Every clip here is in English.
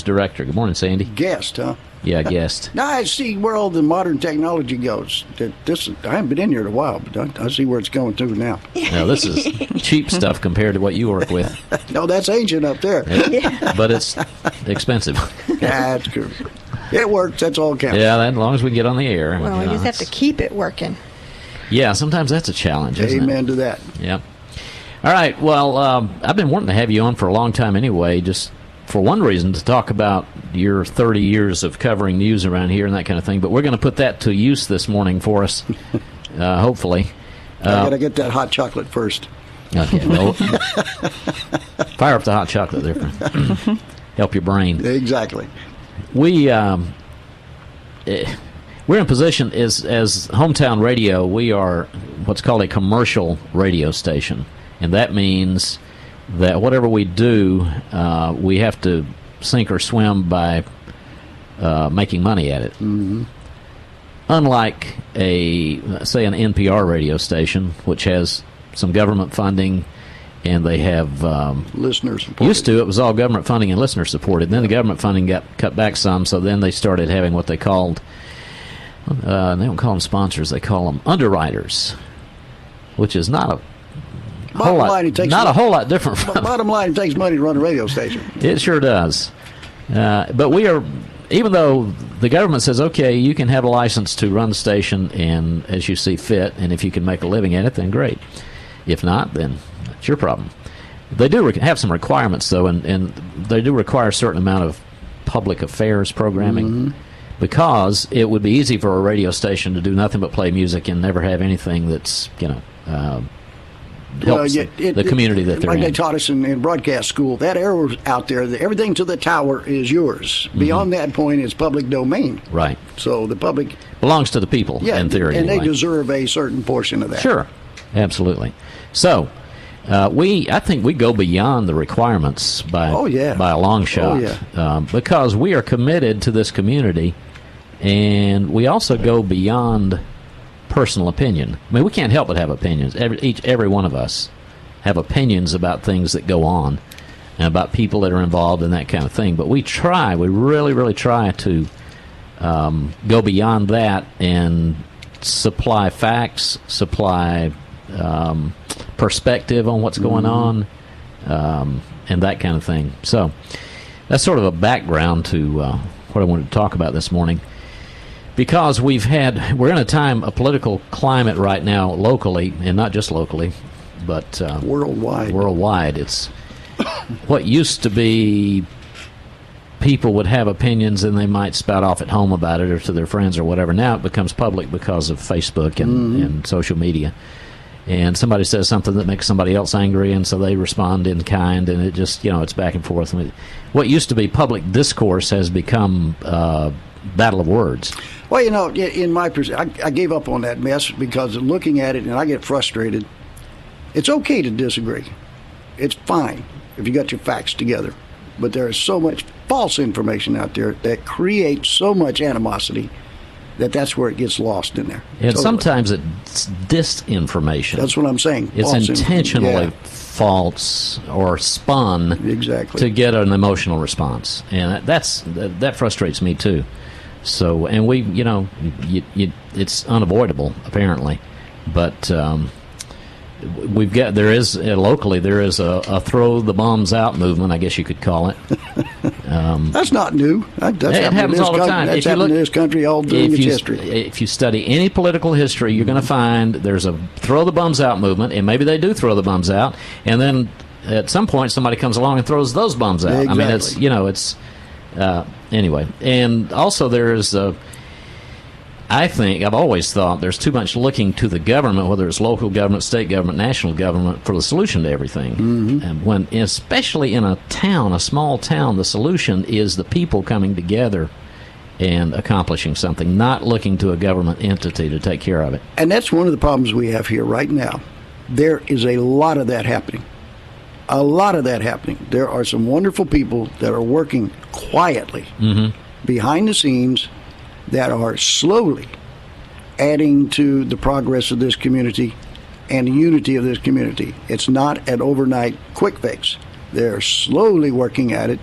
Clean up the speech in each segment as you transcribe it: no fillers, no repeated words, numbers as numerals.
Director. Good morning, Sandy. Guest, huh? Yeah, guest. Now I see where all the modern technology goes. I haven't been in here in a while, but I see where it's going through now. Now, this is cheap stuff compared to what you work with. No, that's ancient up there. But it's expensive. That's good. It works. That's all counts. Yeah, as long as we get on the air. Well, we just have to keep it working. Yeah, sometimes that's a challenge, isn't it? Amen to that. Yeah. All right. Well, I've been wanting to have you on for a long time anyway, just for one reason, to talk about your 30 years of covering news around here and that kind of thing. But we're going to put that to use this morning for us, hopefully. I got to get that hot chocolate first. Okay. Well, fire up the hot chocolate there. Help your brain. Exactly. We're in position as Hometown Radio. We are what's called a commercial radio station, and that means that whatever we do, we have to sink or swim by making money at it. Mm-hmm. Unlike say an NPR radio station, which has some government funding, and they have listener support. Used to, it was all government funding and listener supported. Then the government funding got cut back some, so then they started having what they called, they don't call them sponsors, they call them underwriters, which is not a whole lot different from. Bottom line, it takes money to run a radio station. It sure does. But we are, even though the government says, okay, you can have a license to run the station and as you see fit, and if you can make a living at it, then great. If not, then it's your problem. They do have some requirements, though, and they do require a certain amount of public affairs programming. Mm-hmm. Because it would be easy for a radio station to do nothing but play music and never have anything that's, helps the community that they're in. Like they taught us in broadcast school, that arrow out there, everything to the tower is yours. Mm-hmm. Beyond that point is public domain. Right. So the public belongs to the people, in theory. And anyway. They deserve a certain portion of that. Sure. Absolutely. So, I think we go beyond the requirements by a long shot. Oh, yeah. Because we are committed to this community, and we also go beyond personal opinion. I mean, we can't help but have opinions. Every one of us have opinions about things that go on and about people that are involved in that kind of thing. But we really, really try to go beyond that and supply facts, supply perspective on what's going on, and that kind of thing. So that's sort of a background to what I wanted to talk about this morning. Because we're in a political climate right now locally, and not just locally, but worldwide. It's what used to be people would have opinions and they might spout off at home about it or to their friends or whatever. Now it becomes public because of Facebook and social media. And somebody says something that makes somebody else angry, and so they respond in kind, and it just, it's back and forth. What used to be public discourse has become battle of words. Well, in my I gave up on that mess because of looking at it, and I get frustrated. It's okay to disagree. It's fine if you got your facts together. But there is so much false information out there that creates so much animosity that's where it gets lost in there. And sometimes it's disinformation. That's what I'm saying. It's intentionally false or spun to get an emotional response. And that frustrates me too. So, and it's unavoidable apparently, but locally there is a throw the bombs out movement, I guess you could call it. That's not new. It happens all the time. That's happened in this country all during its history. If you study any political history, you're going to find there's a throw the bombs out movement, and maybe they do throw the bombs out, and then at some point somebody comes along and throws those bombs out. Exactly. I mean, anyway, and also there's I've always thought there's too much looking to the government, whether it's local government, state government, national government, for the solution to everything. Mm-hmm. And when, especially in a small town, the solution is the people coming together and accomplishing something, not looking to a government entity to take care of it. And that's one of the problems we have here right now. There is a lot of that happening. There are some wonderful people that are working quietly behind the scenes that are slowly adding to the progress of this community and the unity of this community. It's not an overnight quick fix. They're slowly working at it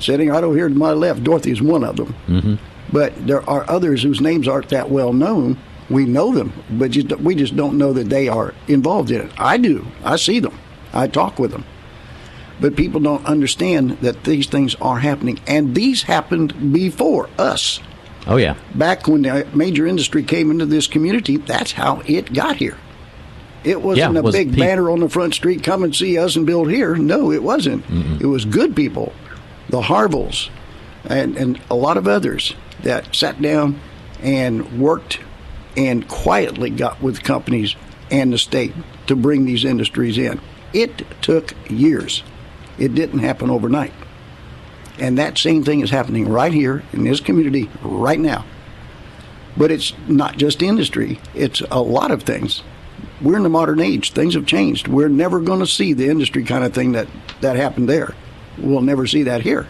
Sitting right over here to my left, Dorothy is one of them. Mm-hmm. But there are others whose names aren't that well known. We know them, but we just don't know that they are involved in it. I do. I see them. I talk with them. But people don't understand that these things are happening. And these happened before us. Oh, yeah. Back when the major industry came into this community, that's how it got here. It wasn't a big banner on the front street, come and see us and build here. No, it wasn't. Mm-mm. It was good people, the Harvilles, and a lot of others that sat down and worked and quietly got with companies and the state to bring these industries in. It took years. It didn't happen overnight. And that same thing is happening right here in this community right now. But it's not just industry. It's a lot of things. We're in the modern age. Things have changed. We're never going to see the industry kind of thing that happened there. We'll never see that here.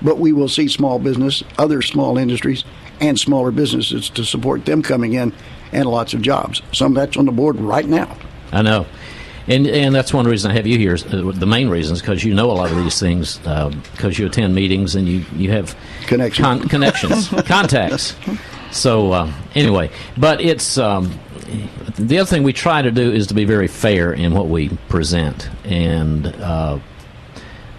But we will see small business, other small industries, and smaller businesses to support them coming in, and lots of jobs. Some of that's on the board right now. I know. And that's one reason I have you here. The main reason is because you know a lot of these things, because you attend meetings and you have connections, contacts. So anyway, but it's the other thing we try to do is to be very fair in what we present, and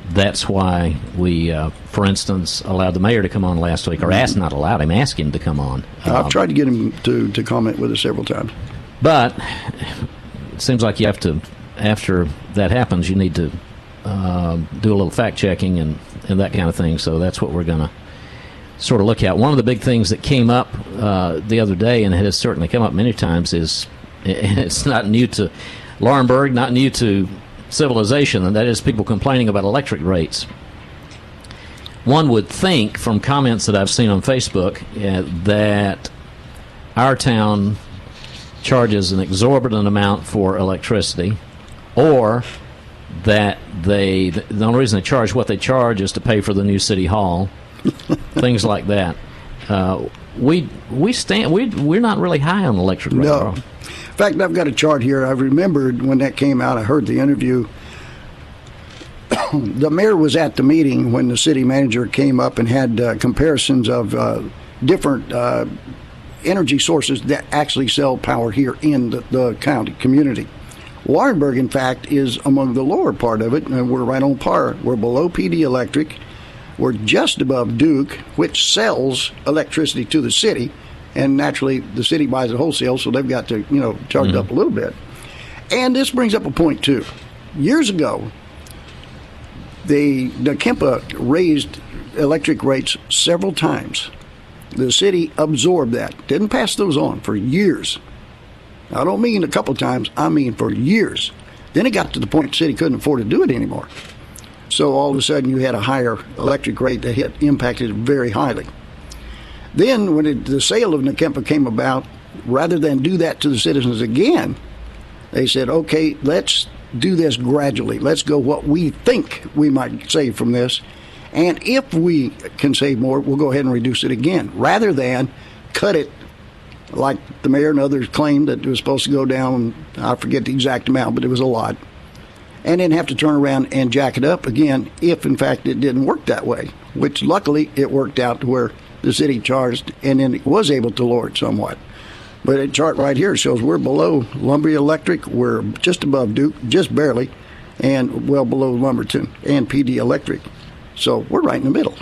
that's why we, for instance, allowed the mayor to come on last week, or asked him to come on. I've tried to get him to comment with us several times. But it seems like you have to, after that happens, you need to do a little fact-checking and that kind of thing. So that's what we're going to sort of look at. One of the big things that came up the other day, and it has certainly come up many times, is, and it's not new to Laurinburg, not new to civilization, and that is people complaining about electric rates. One would think, from comments that I've seen on Facebook, that our town charges an exorbitant amount for electricity, or that the only reason they charge what they charge is to pay for the new city hall, things like that. We're not really high on electric rate. No. In fact, I've got a chart here. I remembered when that came out. I heard the interview. The mayor was at the meeting when the city manager came up and had comparisons of different energy sources that actually sell power here in the county community. Laurinburg, in fact, is among the lower part of it, and we're right on par. We're below PD Electric. We're just above Duke, which sells electricity to the city, and naturally the city buys it wholesale, so they've got to, charge up a little bit. And this brings up a point, too. Years ago, the Kempa raised electric rates several times. The city absorbed that, didn't pass those on for years. I don't mean a couple times, I mean for years. Then it got to the point the city couldn't afford to do it anymore. So all of a sudden you had a higher electric rate that impacted it very highly. Then when the sale of Nekempa came about, rather than do that to the citizens again, they said, okay, let's do this gradually. Let's go what we think we might save from this. And if we can save more, we'll go ahead and reduce it again, rather than cut it like the mayor and others claimed that it was supposed to go down. I forget the exact amount, but it was a lot. And then have to turn around and jack it up again if, in fact, it didn't work that way, which luckily it worked out to where the city charged and then it was able to lower it somewhat. But a chart right here shows we're below Lumbria Electric, we're just above Duke, just barely, and well below Lumberton and PD Electric. So we're right in the middle.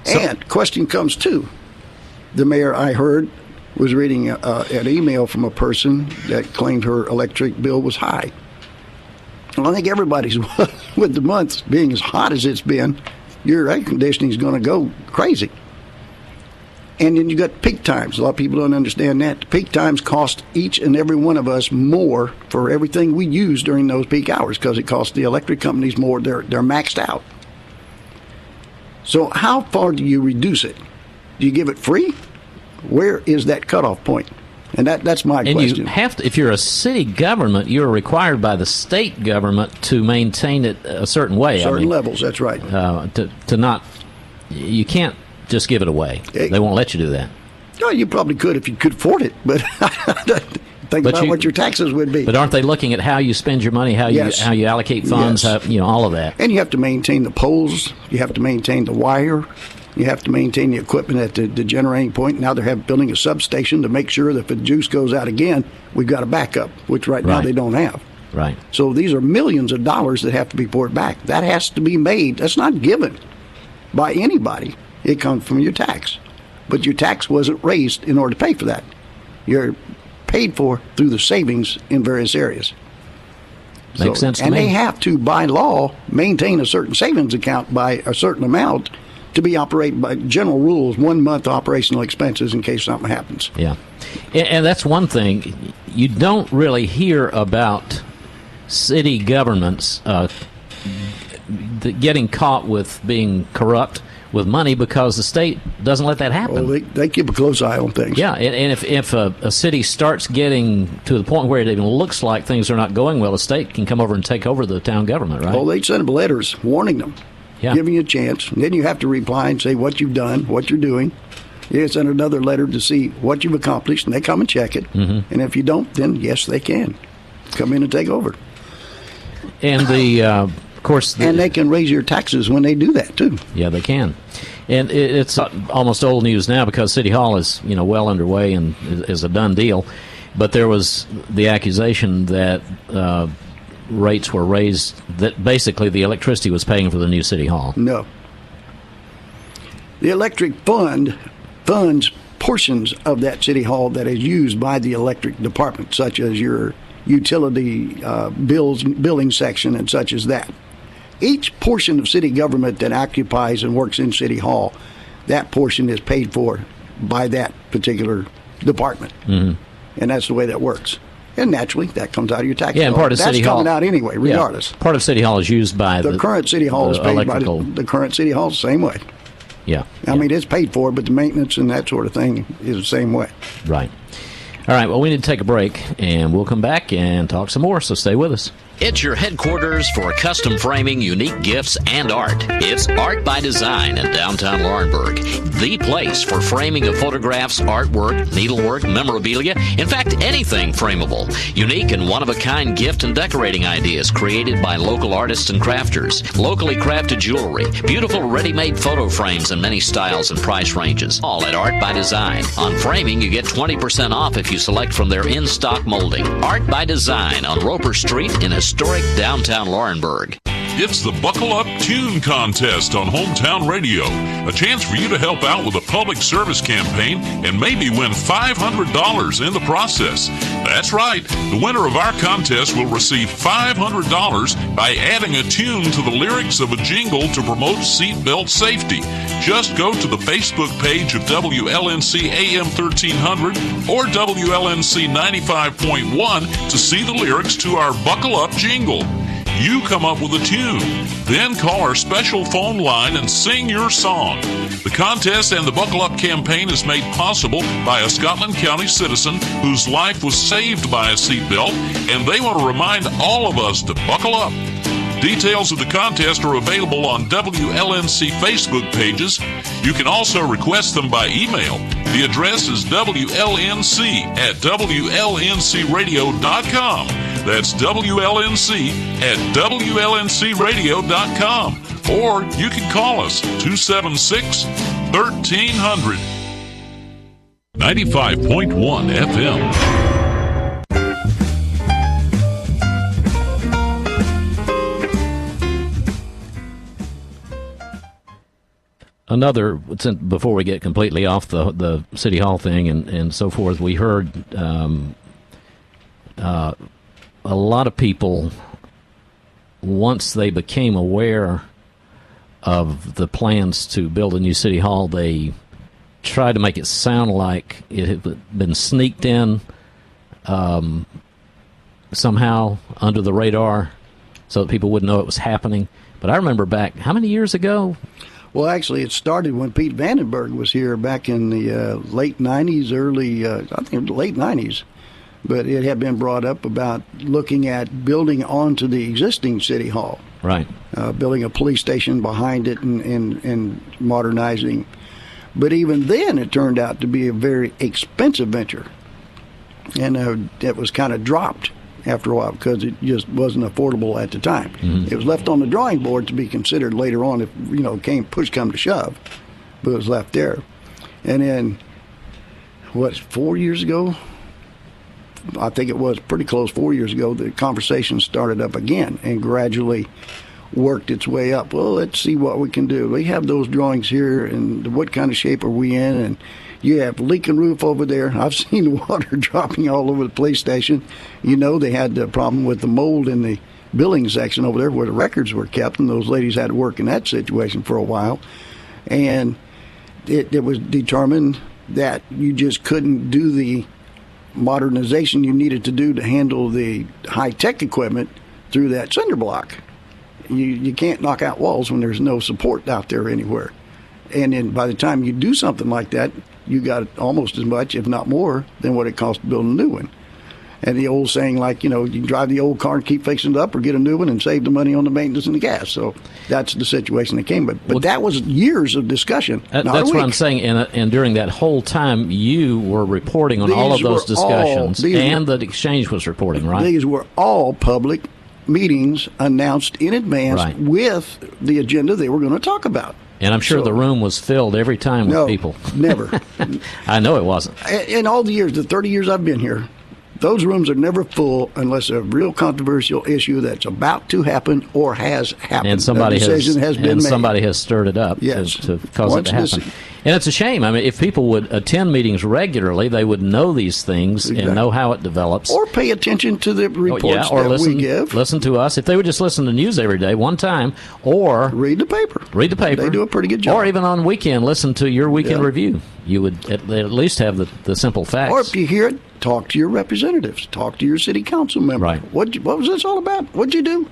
And question comes too. The mayor, I heard, was reading an email from a person that claimed her electric bill was high. Well, I think everybody's, with the months being as hot as it's been, your air conditioning is going to go crazy. And then you got peak times. A lot of people don't understand that. Peak times cost each and every one of us more for everything we use during those peak hours because it costs the electric companies more. They're maxed out. So how far do you reduce it? Do you give it free? Where is that cutoff point? And that's my question. And you have to, if you're a city government, you're required by the state government to maintain it a certain way. Certain levels, that's right. To not, you can't just give it away. They won't let you do that. Well, you probably could if you could afford it, but Think about what your taxes would be. But aren't they looking at how you spend your money, how you allocate funds, Yes. all of that? And you have to maintain the poles. You have to maintain the wire. You have to maintain the equipment at the generating point. Now they're building a substation to make sure that if the juice goes out again, we've got a backup, which right now they don't have. Right. So these are millions of dollars that have to be poured back. That has to be made. That's not given by anybody. It comes from your tax. But your tax wasn't raised in order to pay for that. You're paid for through the savings in various areas. Makes sense to me. And they have to, by law, maintain a certain savings account by a certain amount to be operated by general rules, 1 month operational expenses in case something happens. Yeah. And that's one thing. You don't really hear about city governments getting caught with being corrupt with money because the state doesn't let that happen. Well, they keep a close eye on things. Yeah, and if a city starts getting to the point where it even looks like things are not going well, the state can come over and take over the town government, right? Well, they send them letters warning them, giving you a chance. And then you have to reply and say what you've done, what you're doing. You send another letter to see what you've accomplished, and they come and check it. Mm-hmm. And if you don't, then yes, they can come in and take over. And of course, and they can raise your taxes when they do that too. Yeah, they can. And it's almost old news now because City Hall is well underway and is a done deal. But there was the accusation that rates were raised, that basically the electricity was paying for the new City Hall. No. The electric fund funds portions of that City Hall that is used by the electric department, such as your utility billing section and such as that. Each portion of city government that occupies and works in City Hall, that portion is paid for by that particular department. Mm-hmm. And that's the way that works. And naturally, that comes out of your tax bill. And part of City Hall. That's coming out anyway, regardless. Yeah, part of City Hall is used by the current City Hall is paid electrical. by the current City Hall the same way. Yeah. I mean, it's paid for, but the maintenance and that sort of thing is the same way. Right. All right, well, we need to take a break, and we'll come back and talk some more, so stay with us. It's your headquarters for custom framing, unique gifts, and art. It's Art by Design in downtown Laurinburg, the place for framing of photographs, artwork, needlework, memorabilia, in fact, anything frameable. Unique and one-of-a-kind gift and decorating ideas created by local artists and crafters. Locally crafted jewelry, beautiful ready-made photo frames in many styles and price ranges. All at Art by Design. On framing, you get 20% off if you select from their in-stock molding. Art by Design on Roper Street in historic downtown Laurinburg. It's the Buckle Up Tune Contest on Hometown Radio. A chance for you to help out with a public service campaign and maybe win $500 in the process. That's right. The winner of our contest will receive $500 by adding a tune to the lyrics of a jingle to promote seatbelt safety. Just go to the Facebook page of WLNC AM 1300 or WLNC 95.1 to see the lyrics to our Buckle Up jingle. You come up with a tune, then call our special phone line and sing your song. The contest and the Buckle Up campaign is made possible by a Scotland County citizen whose life was saved by a seatbelt, and they want to remind all of us to buckle up. Details of the contest are available on WLNC Facebook pages. You can also request them by email. The address is WLNC@WLNCradio.com. That's WLNC@WLNCradio.com. Or you can call us 276-1300. 95.1 FM. Another, before we get completely off the City Hall thing and so forth, we heard a lot of people, once they became aware of the plans to build a new City Hall, they tried to make it sound like it had been sneaked in somehow under the radar so that people wouldn't know it was happening. But I remember back, how many years ago? Well, actually, it started when Pete Vandenberg was here back in the late 90s, late 90s. But it had been brought up about looking at building onto the existing City Hall. Right. Building a police station behind it and modernizing. But even then, it turned out to be a very expensive venture. and it was kind of dropped after a while because it just wasn't affordable at the time. It was left on the drawing board to be considered later on if push come to shove, but it was left there. And then 4 years ago, I think it was pretty close, 4 years ago, the conversation started up again and gradually worked its way up. Well, let's see what we can do. We have those drawings here, and what kind of shape are we in? And you have leaking roof over there. I've seen the water dropping all over the police station. They had the problem with the mold in the billing section over there where the records were kept, and those ladies had to work in that situation for a while. And it was determined that you just couldn't do the modernization you needed to do to handle the high-tech equipment through that cinder block. You can't knock out walls when there's no support out there anywhere. And then by the time you do something like that, you got almost as much, if not more, than what it costs to build a new one. And the old saying, you can drive the old car and keep fixing it up or get a new one and save the money on the maintenance and the gas. So that's the situation that came. But that was years of discussion. That's what I'm saying. And during that whole time, you were reporting on all of those discussions, and the exchange was reporting, right? These were all public meetings announced in advance with the agenda they were going to talk about. And I'm sure the room was filled every time with people. Never. I know it wasn't. In all the years, the 30 years I've been here, those rooms are never full unless a real controversial issue that's about to happen or has happened. And somebody has stirred it up to cause it to happen. And it's a shame. I mean, if people would attend meetings regularly, they would know these things and know how it develops. Or pay attention to the reports we give. Listen to us. If they would just listen to news every day, one time, or read the paper. They do a pretty good job. Or even on weekend, listen to your weekend review. You would at least have the simple facts. Or if you hear it, talk to your representatives. Talk to your city council member. Right. What was this all about? What'd you do?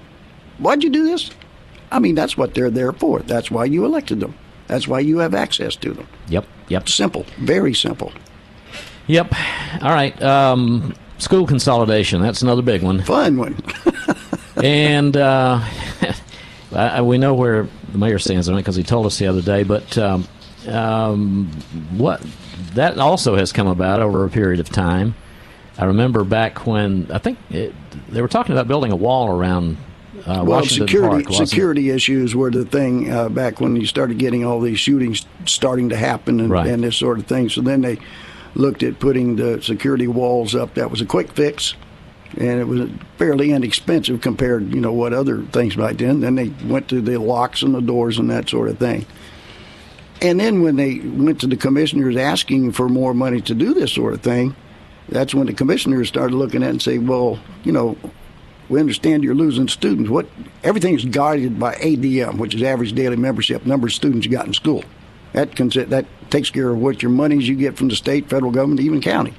Why'd you do this? I mean, that's what they're there for. That's why you elected them. That's why you have access to them. Yep. Simple. Very simple. Yep. All right. School consolidation. That's another big one. Fun one. And we know where the mayor stands on it because he told us the other day. But what that also has come about over a period of time. I remember back when they were talking about building a wall around Washington Park. Security issues were the thing back when you started getting all these shootings starting to happen and this sort of thing. So then they looked at putting the security walls up. That was a quick fix, and it was fairly inexpensive compared, what other things might do. Then they went to the locks and the doors and that sort of thing. And then when they went to the commissioners asking for more money to do this sort of thing, that's when the commissioners started looking at it and saying, well, we understand you're losing students. Everything is guided by ADM, which is average daily membership, number of students you got in school. That takes care of what your monies you get from the state, federal government, even county.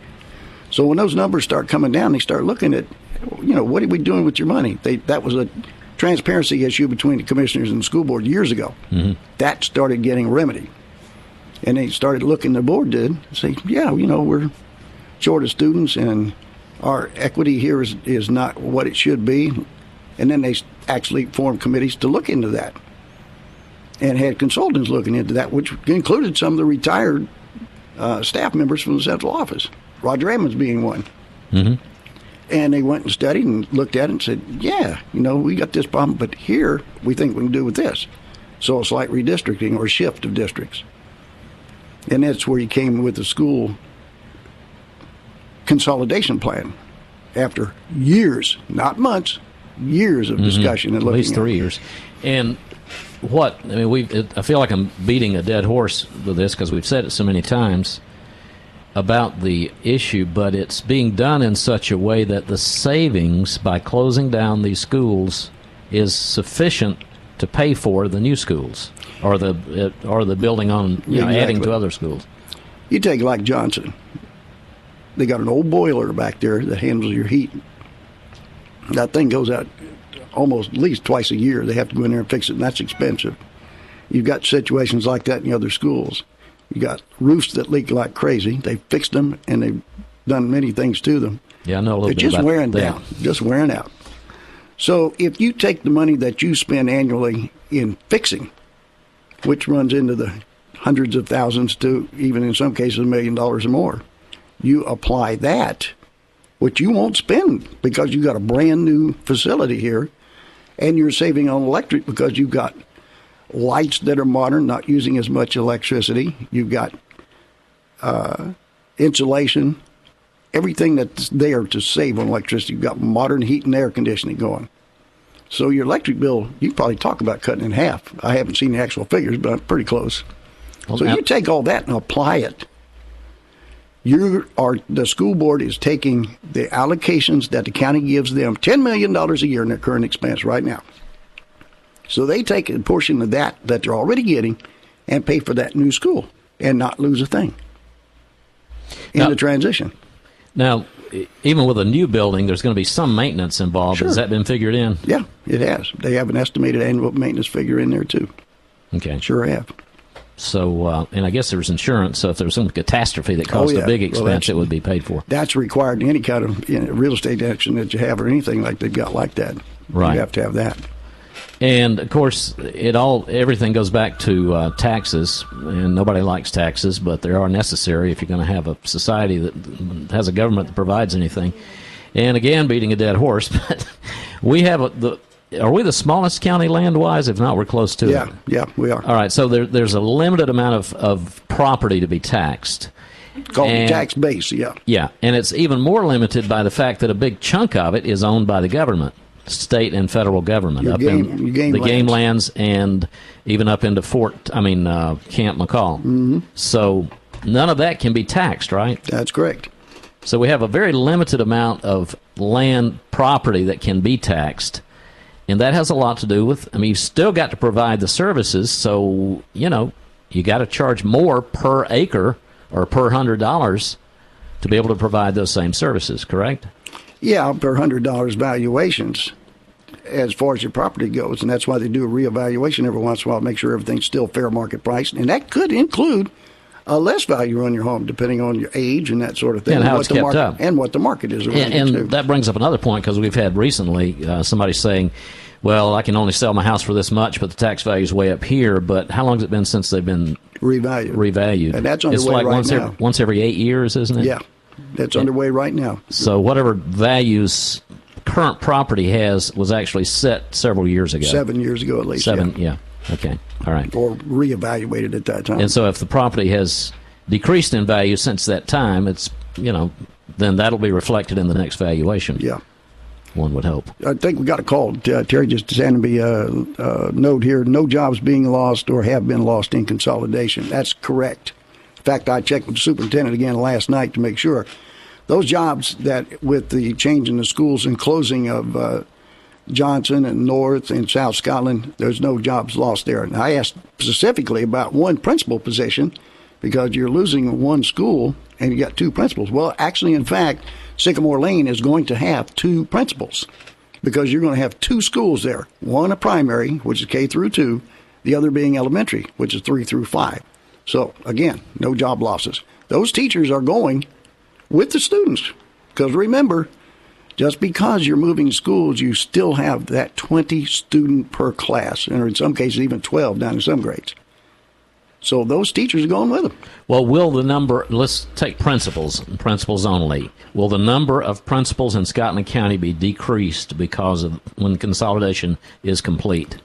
So when those numbers start coming down, they start looking at, what are we doing with your money? That was a transparency issue between the commissioners and the school board years ago. Mm-hmm. That started getting remedied. And they started looking, the board did, and say, we're short of students and our equity here is not what it should be. And then they actually formed committees to look into that and had consultants looking into that, which included some of the retired staff members from the central office, Roger Emmons being one. Mm-hmm. And they went and studied and looked at it and said, we got this problem, but here we think we can do with this. So a slight redistricting or shift of districts. And that's where you came with the school consolidation plan after years, not months, years of discussion and looking at least 3 years. And I feel like I'm beating a dead horse with this because we've said it so many times about the issue, but it's being done in such a way that the savings by closing down these schools is sufficient to pay for the new schools or the building on adding to other schools. You take like Johnson. They got an old boiler back there that handles your heat. That thing goes out almost at least twice a year. They have to go in there and fix it, and that's expensive. You've got situations like that in other schools. You got roofs that leak like crazy. They fixed them, and they've done many things to them. Yeah, I know a little bit about that. They're just wearing out. So if you take the money that you spend annually in fixing, which runs into the hundreds of thousands to even in some cases $1 million or more, you apply that which you won't spend because you got a brand new facility here, and you're saving on electric because you've got lights that are modern, not using as much electricity. You've got insulation, everything that's there to save on electricity. You've got modern heat and air conditioning going. So your electric bill, you can probably talk about cutting in half. I haven't seen the actual figures, but I'm pretty close. Well, so you take all that and apply it. The school board is taking the allocations that the county gives them, $10 million a year in their current expense right now. So they take a portion of that they're already getting and pay for that new school and not lose a thing in the transition. Now, even with a new building, there's going to be some maintenance involved. Sure. Has that been figured in? Yeah, it has. They have an estimated annual maintenance figure in there, too. Okay. Sure have. So, and I guess there's insurance, so if there was some catastrophe that caused a big expense, it would be paid for. That's required in any kind of real estate action that you have or anything like they've got like that. Right. You have to have that. And, of course, everything goes back to taxes, and nobody likes taxes, but they are necessary if you're going to have a society that has a government that provides anything. And, again, beating a dead horse, but we have are we the smallest county land-wise? If not, we're close to it. Yeah, we are. All right, so there's a limited amount of property to be taxed. Called the tax base, yeah. Yeah, and it's even more limited by the fact that a big chunk of it is owned by the government, state and federal government. Your game lands and even up into Camp McCall. Mm-hmm. So none of that can be taxed, right? That's correct. So we have a very limited amount of land property that can be taxed. And that has a lot to do with, you've still got to provide the services, so, you got to charge more per acre or per $100 to be able to provide those same services, correct? Yeah, per $100 valuations as far as your property goes, and that's why they do a reevaluation every once in a while to make sure everything's still fair market price, and that could include a less value on your home, depending on your age and that sort of thing. And how it's kept up. And what the market is around it, and too. that brings up another point, because we've had recently somebody saying, well, I can only sell my house for this much, but the tax value is way up here. But how long has it been since they've been revalued? And that's underway it's like now. Once every 8 years, isn't it? Yeah, that's underway right now. So whatever values current property has was actually set several years ago. 7 years ago at least. Yeah. Okay. All right. Or reevaluated at that time. And so if the property has decreased in value since that time, it's, then that'll be reflected in the next valuation. Yeah. One would hope. I think we got a call. Terry just sent me a note here. No jobs being lost or have been lost in consolidation. That's correct. In fact, I checked with the superintendent again last night to make sure. Those jobs that, with the change in the schools and closing of Johnson and North and South Scotland, there's no jobs lost there. And I asked specifically about one principal position because you're losing one school and you got two principals. Well, actually, in fact, Sycamore Lane is going to have two principals because you're going to have two schools there. One a primary, which is K through 2, the other being elementary, which is 3 through 5. So, again, no job losses. Those teachers are going with the students because remember, just because you're moving schools, you still have that 20 student per class, and in some cases even 12 down in some grades. So those teachers are going with them. Well, will the number, let's take principals only. Will the number of principals in Scotland County be decreased because of when consolidation is complete?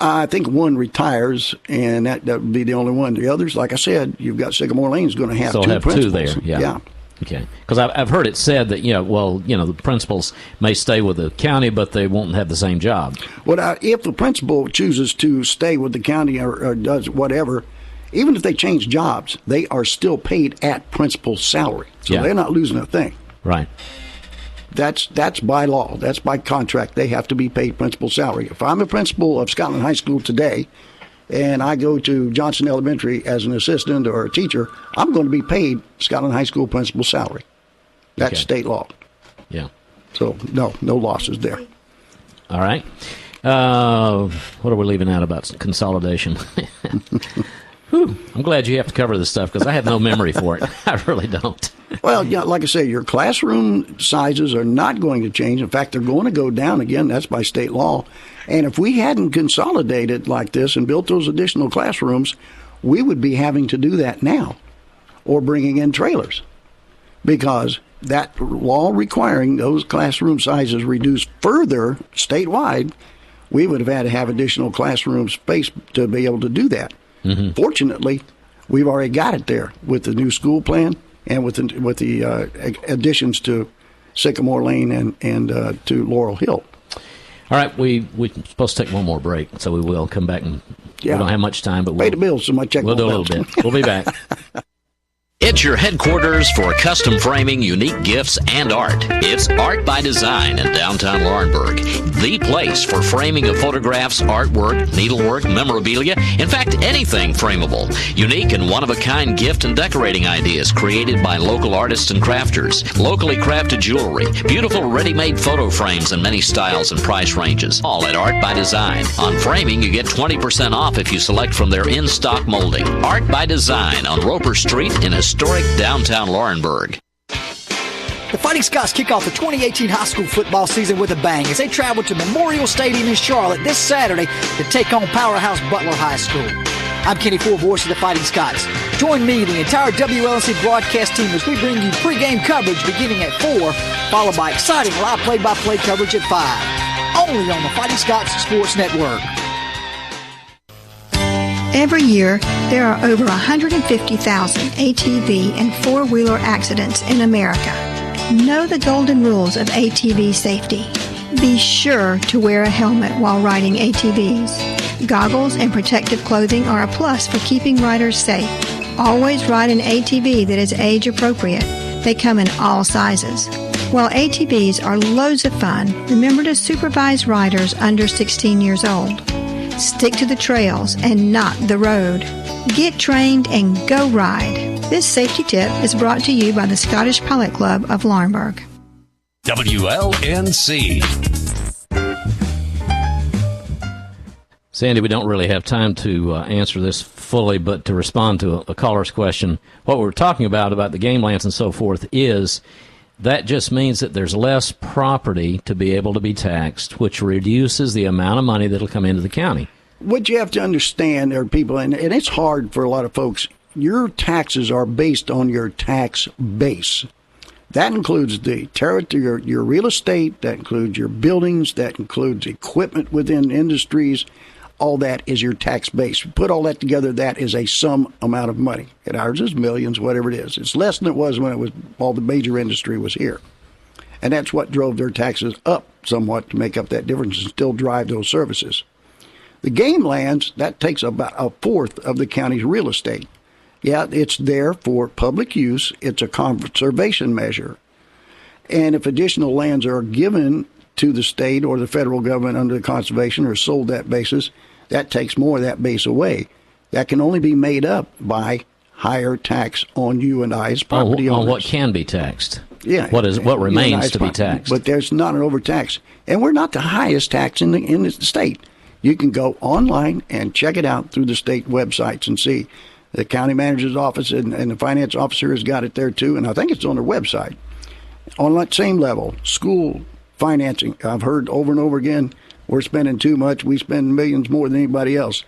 I think one retires, and that would be the only one. The others, like I said, you've got Sycamore Lane is going to have so two have principals. Two there, yeah. Okay, because I've heard it said that the principals may stay with the county, but they won't have the same job. Well, if the principal chooses to stay with the county or does whatever, even if they change jobs, they are still paid at principal salary, so they're not losing a thing. Right. That's by law. That's by contract. They have to be paid principal salary. If I'm a principal of Scotland High School today, and I go to Johnson Elementary as an assistant or a teacher, I'm going to be paid Scotland High School principal salary. That's state law. Yeah. So, no losses there. All right. What are we leaving out about consolidation? I'm glad you have to cover this stuff because I have no memory for it. I really don't. Well, like I say, your classroom sizes are not going to change. In fact, they're going to go down again. That's by state law. And if we hadn't consolidated like this and built those additional classrooms, we would be having to do that now or bringing in trailers because that law requiring those classroom sizes reduced further statewide, we would have had to have additional classroom space to be able to do that. Mm-hmm. Fortunately, we've already got it there with the new school plan and with the additions to Sycamore Lane and to Laurel Hill. All right, we're supposed to take one more break, so we will come back, and we don't have much time, but pay the bills, so my check we'll do a little bit. We'll be back. It's your headquarters for custom framing, unique gifts, and art. It's Art by Design in downtown Laurinburg, the place for framing of photographs, artwork, needlework, memorabilia, in fact, anything frameable. Unique and one-of-a-kind gift and decorating ideas created by local artists and crafters. Locally crafted jewelry, beautiful ready-made photo frames in many styles and price ranges. All at Art by Design. On framing, you get 20% off if you select from their in-stock molding. Art by Design on Roper Street in historic downtown Laurinburg. The Fighting Scots kick off the 2018 high school football season with a bang as they travel to Memorial Stadium in Charlotte this Saturday to take on powerhouse Butler High School. I'm Kenny Ford, voice of the Fighting Scots. Join me, the entire WLNC broadcast team, as we bring you pregame coverage beginning at 4, followed by exciting live play-by-play coverage at 5. Only on the Fighting Scots Sports Network. Every year, there are over 150,000 ATV and four-wheeler accidents in America. Know the golden rules of ATV safety. Be sure to wear a helmet while riding ATVs. Goggles and protective clothing are a plus for keeping riders safe. Always ride an ATV that is age appropriate. They come in all sizes. While ATVs are loads of fun, remember to supervise riders under 16 years old. Stick to the trails and not the road. Get trained and go ride. This safety tip is brought to you by the Scottish Pilot Club of Laurinburg. WLNC. Sandy, we don't really have time to answer this fully, but to respond to a caller's question, what we're talking about the game lands and so forth is that just means that there's less property to be able to be taxed, which reduces the amount of money that will come into the county. What you have to understand, there are people, and it's hard for a lot of folks, your taxes are based on your tax base. That includes the territory, your real estate, that includes your buildings, that includes equipment within industries. All that is your tax base. Put all that together, that is a sum amount of money. And ours is millions, whatever it is. It's less than it was when it was all the major industry was here. And that's what drove their taxes up somewhat to make up that difference and still drive those services. The game lands, that takes about a fourth of the county's real estate. Yeah, it's there for public use. It's a conservation measure. And if additional lands are given to the state or the federal government under the conservation or sold that basis, that takes more of that base away. That can only be made up by higher tax on you and I as property owners. On what can be taxed. Yeah. What remains to be taxed. But there's not an overtax. And we're not the highest tax in the state. You can go online and check it out through the state websites and see. The county manager's office and the finance officer has got it there too, and I think it's on their website. On that same level, school financing, I've heard over and over again, we're spending too much, we spend millions more than anybody else.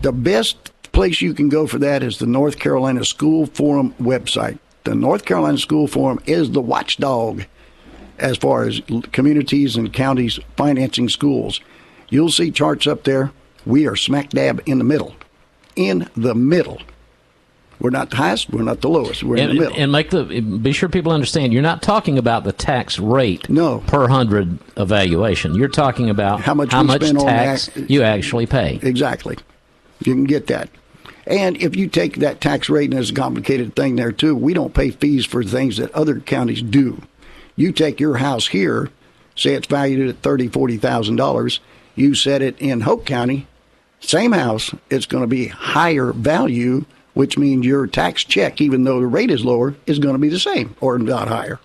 The best place you can go for that is the North Carolina School Forum website. The North Carolina School Forum is the watchdog as far as communities and counties financing schools. You'll see charts up there. We are smack dab in the middle. In the middle. We're not the highest, we're not the lowest. We're in the middle. And be sure people understand, you're not talking about the tax rate per 100 evaluation. You're talking about how much tax you actually pay. Exactly. You can get that. And if you take that tax rate, and there's a complicated thing there too, we don't pay fees for things that other counties do. You take your house here, say it's valued at $30,000, $40,000, you set it in Hope County, same house, it's going to be higher value, which means your tax check, even though the rate is lower, is going to be the same or not higher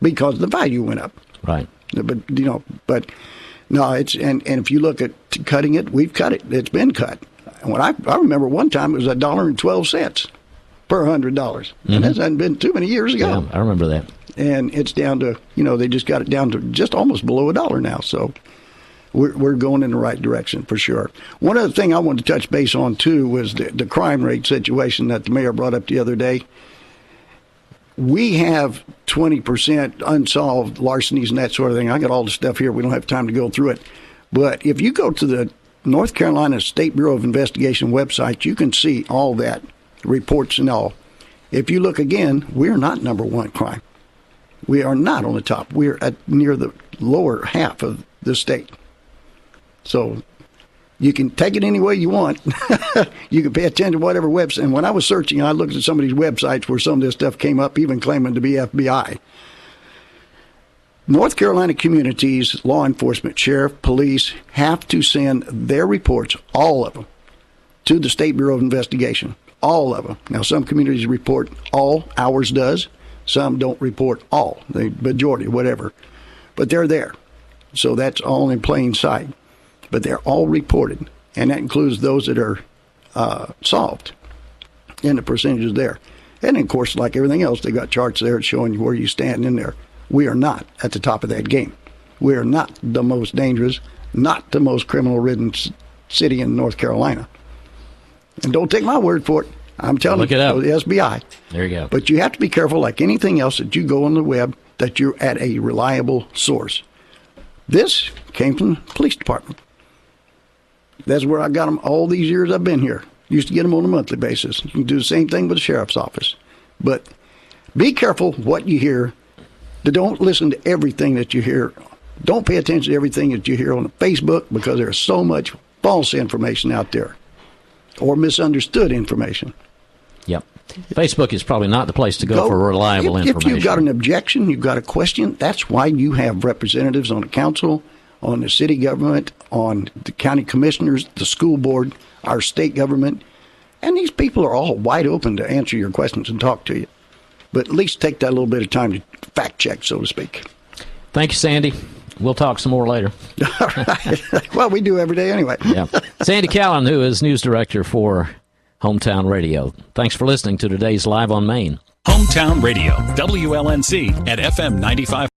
because the value went up. Right. But no, it's and if you look at cutting it, we've cut it. It's been cut. When I remember one time it was $1.12 per $100, and that hasn't been too many years ago. Yeah, I remember that. And it's down to they just got it down to just almost below $1 now. So. We're going in the right direction for sure. One other thing I wanted to touch base on, too, was the crime rate situation that the mayor brought up the other day. we have 20% unsolved larcenies and that sort of thing. I got all the stuff here. We don't have time to go through it. But if you go to the North Carolina State Bureau of Investigation website, you can see all that, reports and all. If you look again, we're not number one crime. We are not on the top. We're at near the lower half of the state. So you can take it any way you want. You can pay attention to whatever website. And when I was searching, I looked at some of these websites where some of this stuff came up, even claiming to be FBI. North Carolina communities, law enforcement, sheriff, police have to send their reports, all of them, to the State Bureau of Investigation. All of them. Now, some communities report all. Ours does. Some don't report all. The majority, whatever. But they're there. So that's all in plain sight. But they're all reported. And that includes those that are solved. And the percentages there. And, of course, like everything else, they got charts there showing you where you stand in there. We are not at the top of that game. We are not the most dangerous, not the most criminal-ridden city in North Carolina. And don't take my word for it. I'm telling Look you, it up. the SBI. There you go. But you have to be careful, like anything else that you go on the web, that you're at a reliable source. This came from the police department. That's where I got them all these years I've been here. Used to get them on a monthly basis. You can do the same thing with the sheriff's office. But be careful what you hear. Don't listen to everything that you hear. Don't pay attention to everything that you hear on Facebook, because there's so much false information out there or misunderstood information. Yep. Facebook is probably not the place to go for reliable information. If you've got an objection, you've got a question, that's why you have representatives on the council, on the city government, on the county commissioners, the school board, our state government. And these people are all wide open to answer your questions and talk to you. But at least take that little bit of time to fact check, so to speak. Thank you, Sandy. We'll talk some more later. All right. Well, we do every day anyway. Yeah. Sandy Callan, who is news director for Hometown Radio. Thanks for listening to today's Live on Main. Hometown Radio, WLNC at FM 95.